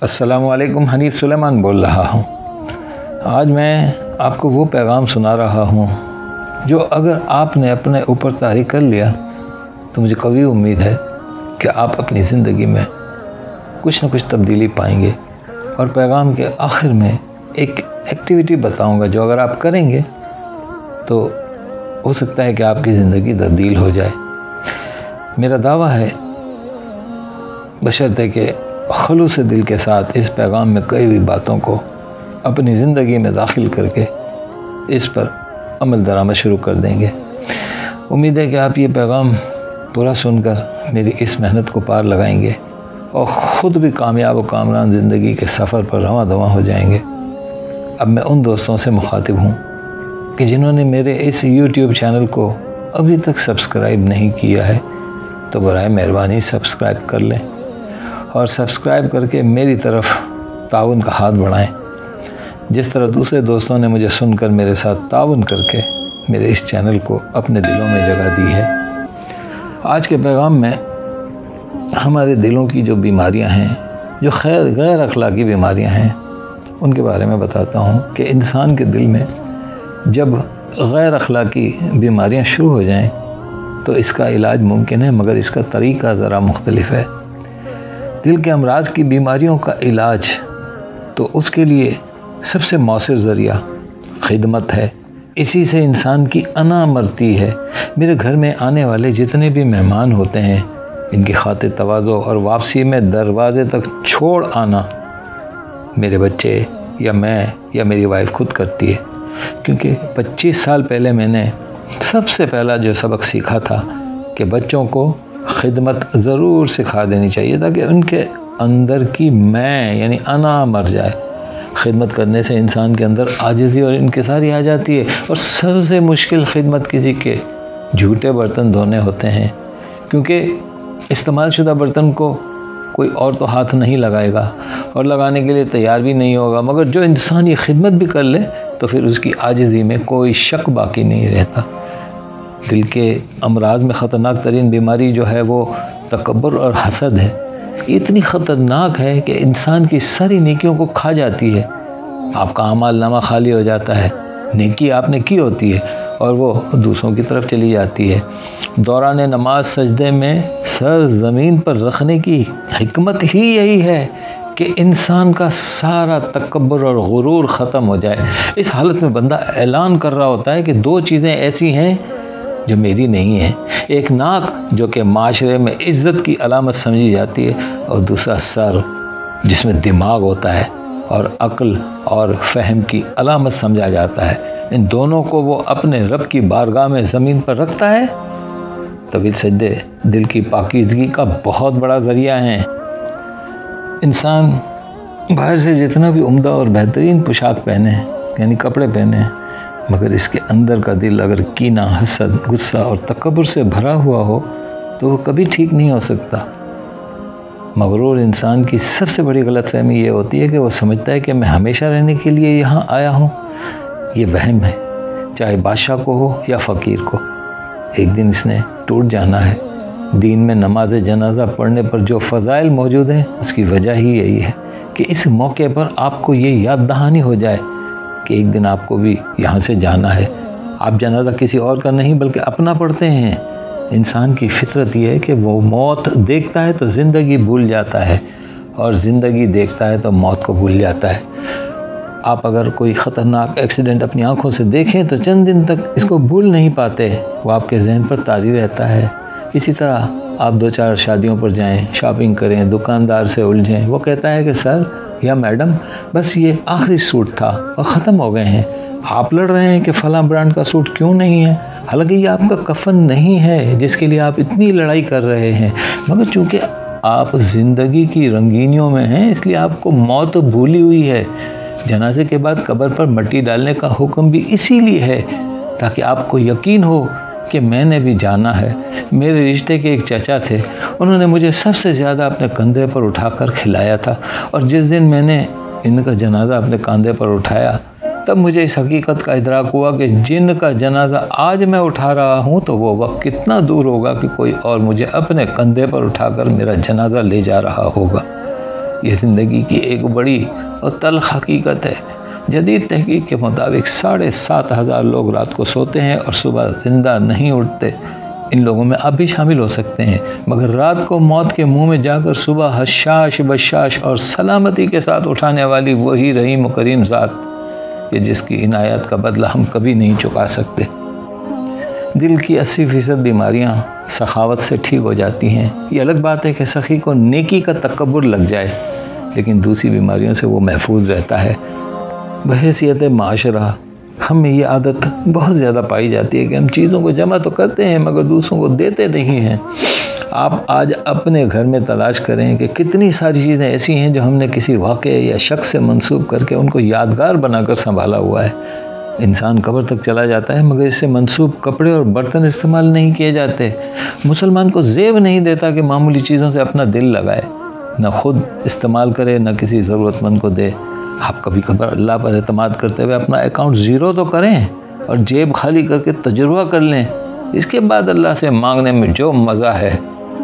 السلام علیکم، حنیف سلیمان بول رہا ہوں۔ آج میں آپ کو وہ پیغام سنا رہا ہوں جو اگر آپ نے اپنے اوپر طاری کر لیا تو مجھے قوی امید ہے کہ آپ اپنی زندگی میں کچھ نہ کچھ تبدیلی پائیں گے۔ اور پیغام کے آخر میں ایک ایکٹیویٹی بتاؤں گا جو اگر آپ کریں گے تو ہو سکتا ہے کہ آپ کی زندگی تبدیل ہو جائے۔ میرا دعویٰ ہے بشرطے کہ خلوص دل کے ساتھ اس پیغام میں کئی ہوئی باتوں کو اپنی زندگی میں داخل کر کے اس پر عمل درآمد شروع کر دیں گے۔ امید ہے کہ آپ یہ پیغام پورا سن کر میری اس محنت کو پار لگائیں گے اور خود بھی کامیاب و کامران زندگی کے سفر پر رواں دواں ہو جائیں گے۔ اب میں ان دوستوں سے مخاطب ہوں کہ جنہوں نے میرے اس یوٹیوب چینل کو ابھی تک سبسکرائب نہیں کیا ہے تو برائے مہربانی سبسکرائب کر لیں اور سبسکرائب کر کے میری طرف تعاون کا ہاتھ بڑھائیں، جس طرح دوسرے دوستوں نے مجھے سن کر میرے ساتھ تعاون کر کے میرے اس چینل کو اپنے دلوں میں جگہ دی ہے۔ آج کے پیغام میں ہمارے دلوں کی جو بیماریاں ہیں، جو غیر اخلاقی بیماریاں ہیں، ان کے بارے میں بتاتا ہوں کہ انسان کے دل میں جب غیر اخلاقی بیماریاں شروع ہو جائیں تو اس کا علاج ممکن ہے، مگر اس کا طریقہ ذرا مختلف ہے۔ دل کے امراض کی بیماریوں کا علاج تو اس کے لیے سب سے مؤثر ذریعہ خدمت ہے۔ اسی سے انسان کی انا مرتی ہے۔ میرے گھر میں آنے والے جتنے بھی مہمان ہوتے ہیں، ان کی خاطر تواضع اور واپسی میں دروازے تک چھوڑ آنا میرے بچے یا میں یا میری وائف خود کرتی ہے، کیونکہ 25 سال پہلے میں نے سب سے پہلا جو سبق سیکھا تھا کہ بچوں کو خدمت ضرور سکھا دینی چاہیے تاکہ ان کے اندر کی میں یعنی انا مر جائے۔ خدمت کرنے سے انسان کے اندر عاجزی اور انکساری آ جاتی ہے، اور سب سے مشکل خدمت کسی کے جھوٹے برتن دھونے ہوتے ہیں، کیونکہ استعمال شدہ برتن کو کوئی اور تو ہاتھ نہیں لگائے گا اور لگانے کے لیے تیار بھی نہیں ہوگا، مگر جو انسان یہ خدمت بھی کر لے تو پھر اس کی عاجزی میں کوئی شک باقی نہیں رہتا۔ دل کے امراض میں خطرناک ترین بیماری جو ہے وہ تکبر اور حسد ہے۔ یہ اتنی خطرناک ہے کہ انسان کی ساری نیکیوں کو کھا جاتی ہے۔ آپ کا اعمال نامہ خالی ہو جاتا ہے، نیکی آپ نے کی ہوتی ہے اور وہ دوسروں کی طرف چلی جاتی ہے۔ دوران نماز سجدے میں سر زمین پر رکھنے کی حکمت ہی یہی ہے کہ انسان کا سارا تکبر اور غرور ختم ہو جائے۔ اس حالت میں بندہ اعلان کر رہا ہوتا ہے کہ دو چیزیں ایسی ہیں جو میری نہیں ہیں، ایک ناک جو کہ معاشرے میں عزت کی علامت سمجھی جاتی ہے، اور دوسرا سر جس میں دماغ ہوتا ہے اور عقل اور فہم کی علامت سمجھا جاتا ہے۔ ان دونوں کو وہ اپنے رب کی بارگاہ میں زمین پر رکھتا ہے۔ طویل سجدے دل کی پاکیزگی کا بہت بڑا ذریعہ ہیں۔ انسان باہر سے جتنا بھی عمدہ اور بہترین پوشاک پہنے یعنی کپڑے پہنے، مگر اس کے اندر کا دل اگر کینہ، حسد، غصہ اور تکبر سے بھرا ہوا ہو تو وہ کبھی ٹھیک نہیں ہو سکتا۔ مغرور انسان کی سب سے بڑی غلط فہمی یہ ہوتی ہے کہ وہ سمجھتا ہے کہ میں ہمیشہ رہنے کے لیے یہاں آیا ہوں۔ یہ وہم ہے، چاہے بادشاہ کو ہو یا فقیر کو، ایک دن اس نے ٹوٹ جانا ہے۔ دین میں نماز جنازہ پڑھنے پر جو فضائل موجود ہیں اس کی وجہ ہی یہی ہے کہ اس موقع پر آپ کو یہ یاد دہانی ہو جائے کہ ایک دن آپ کو بھی یہاں سے جانا ہے۔ آپ جنازہ کسی اور کا نہیں بلکہ اپنا پڑھتے ہیں۔ انسان کی فطرت یہ ہے کہ وہ موت دیکھتا ہے تو زندگی بھول جاتا ہے، اور زندگی دیکھتا ہے تو موت کو بھول جاتا ہے۔ آپ اگر کوئی خطرناک ایکسیڈنٹ اپنی آنکھوں سے دیکھیں تو چند دن تک اس کو بھول نہیں پاتے، وہ آپ کے ذہن پر طاری رہتا ہے۔ اسی طرح آپ 2-4 شادیوں پر جائیں، شاپنگ کریں، دکاندار سے الجھیں، وہ کہتا ہے کہ سر یا میڈم بس یہ آخری سوٹ تھا اور ختم ہو گئے ہیں۔ آپ لڑ رہے ہیں کہ فلاں برانڈ کا سوٹ کیوں نہیں ہے، حالانکہ یہ آپ کا کفن نہیں ہے جس کے لیے آپ اتنی لڑائی کر رہے ہیں، مگر چونکہ آپ زندگی کی رنگینیوں میں ہیں اس لیے آپ کو موت بھولی ہوئی ہے۔ جنازے کے بعد قبر پر مٹی ڈالنے کا حکم بھی اسی لیے ہے تاکہ آپ کو یقین ہو کہ میں نے بھی جانا ہے۔ میرے رشتے کے ایک چچا تھے، انہوں نے مجھے سب سے زیادہ اپنے کندھے پر اٹھا کر کھلایا تھا، اور جس دن میں نے ان کا جنازہ اپنے کندھے پر اٹھایا تب مجھے اس حقیقت کا ادراک ہوا کہ جن کا جنازہ آج میں اٹھا رہا ہوں تو وہ وقت کتنا دور ہوگا کہ کوئی اور مجھے اپنے کندھے پر اٹھا کر میرا جنازہ لے جا رہا ہوگا۔ یہ زندگی کی ایک بڑی اور تلخ حقیقت ہے۔ جدید تحقیق کے مطابق 7,500 لوگ رات کو سوتے ہیں اور صبح زندہ نہیں اٹھتے۔ ان لوگوں میں آپ بھی شامل ہو سکتے ہیں، مگر رات کو موت کے منہ میں جا کر صبح حشاش بشاش اور سلامتی کے ساتھ اٹھانے والی وہی رحیم و کریم ذات کہ جس کی عنایات کا بدلہ ہم کبھی نہیں چکا سکتے۔ دل کی 80% بیماریاں سخاوت سے ٹھیک ہو جاتی ہیں۔ یہ الگ بات ہے کہ سخی کو نیکی کا تکبر لگ جائے، لیکن دوسری بیماریوں سے وہ محفوظ رہتا ہے۔ بحیثیت معاشرہ ہم میں یہ عادت بہت زیادہ پائی جاتی ہے کہ ہم چیزوں کو جمع تو کرتے ہیں مگر دوسروں کو دیتے نہیں ہیں۔ آپ آج اپنے گھر میں تلاش کریں کہ کتنی ساری چیزیں ایسی ہیں جو ہم نے کسی واقعے یا شخص سے منسوب کر کے ان کو یادگار بنا کر سنبھالا ہوا ہے۔ انسان قبر تک چلا جاتا ہے مگر اس سے منسوب کپڑے اور برتن استعمال نہیں کیے جاتے۔ مسلمان کو زیب نہیں دیتا کہ معمولی چیزوں سے اپنا دل لگائے، نہ خود استعمال کرے نہ کسی ضرورت مند کو دے۔ آپ کبھی کبھار اللہ پر اعتماد کرتے ہوئے اپنا اکاؤنٹ زیرو تو کریں اور جیب خالی کر کے تجربہ کر لیں۔ اس کے بعد اللہ سے مانگنے میں جو مزہ ہے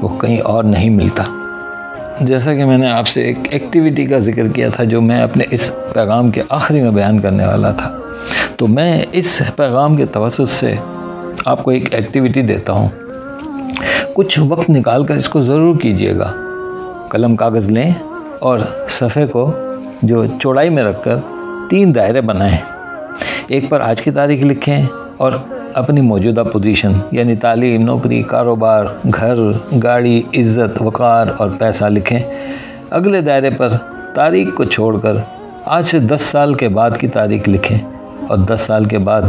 وہ کہیں اور نہیں ملتا۔ جیسا کہ میں نے آپ سے ایک ایکٹیویٹی کا ذکر کیا تھا جو میں اپنے اس پیغام کے آخری میں بیان کرنے والا تھا، تو میں اس پیغام کے توسط سے آپ کو ایک ایکٹیویٹی دیتا ہوں۔ کچھ وقت نکال کر اس کو ضرور کیجئے گا۔ قلم کاغذ لیں اور صفحے کو جو چوڑائی میں رکھ کر 3 دائرے بنائیں۔ ایک پر آج کی تاریخ لکھیں اور اپنی موجودہ پوزیشن یعنی تعلیم، نوکری، کاروبار، گھر، گاڑی، عزت، وقار اور پیسہ لکھیں۔ اگلے دائرے پر تاریخ کو چھوڑ کر آج سے 10 سال کے بعد کی تاریخ لکھیں اور 10 سال کے بعد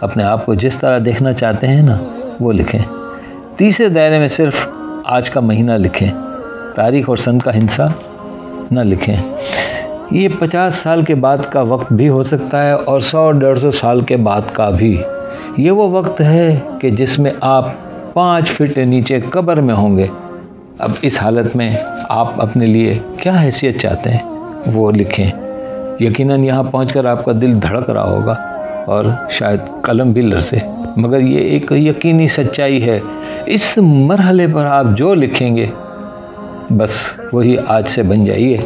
اپنے آپ کو جس طرح دیکھنا چاہتے ہیں نا وہ لکھیں۔ تیسرے دائرے میں صرف آج کا مہینہ لکھیں، تاریخ اور سن کا ہندسہ نہ لکھیں۔ یہ 50 سال کے بعد کا وقت بھی ہو سکتا ہے اور 100-150 سال کے بعد کا بھی۔ یہ وہ وقت ہے کہ جس میں آپ 5 فٹ نیچے قبر میں ہوں گے۔ اب اس حالت میں آپ اپنے لیے کیا حیثیت چاہتے ہیں وہ لکھیں۔ یقیناً یہاں پہنچ کر آپ کا دل دھڑک رہا ہوگا اور شاید قلم بھی لرزے، مگر یہ ایک یقینی سچائی ہے۔ اس مرحلے پر آپ جو لکھیں گے بس وہی آج سے بن جائیے۔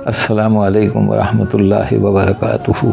السلام علیکم ورحمۃ اللہ وبرکاتہ۔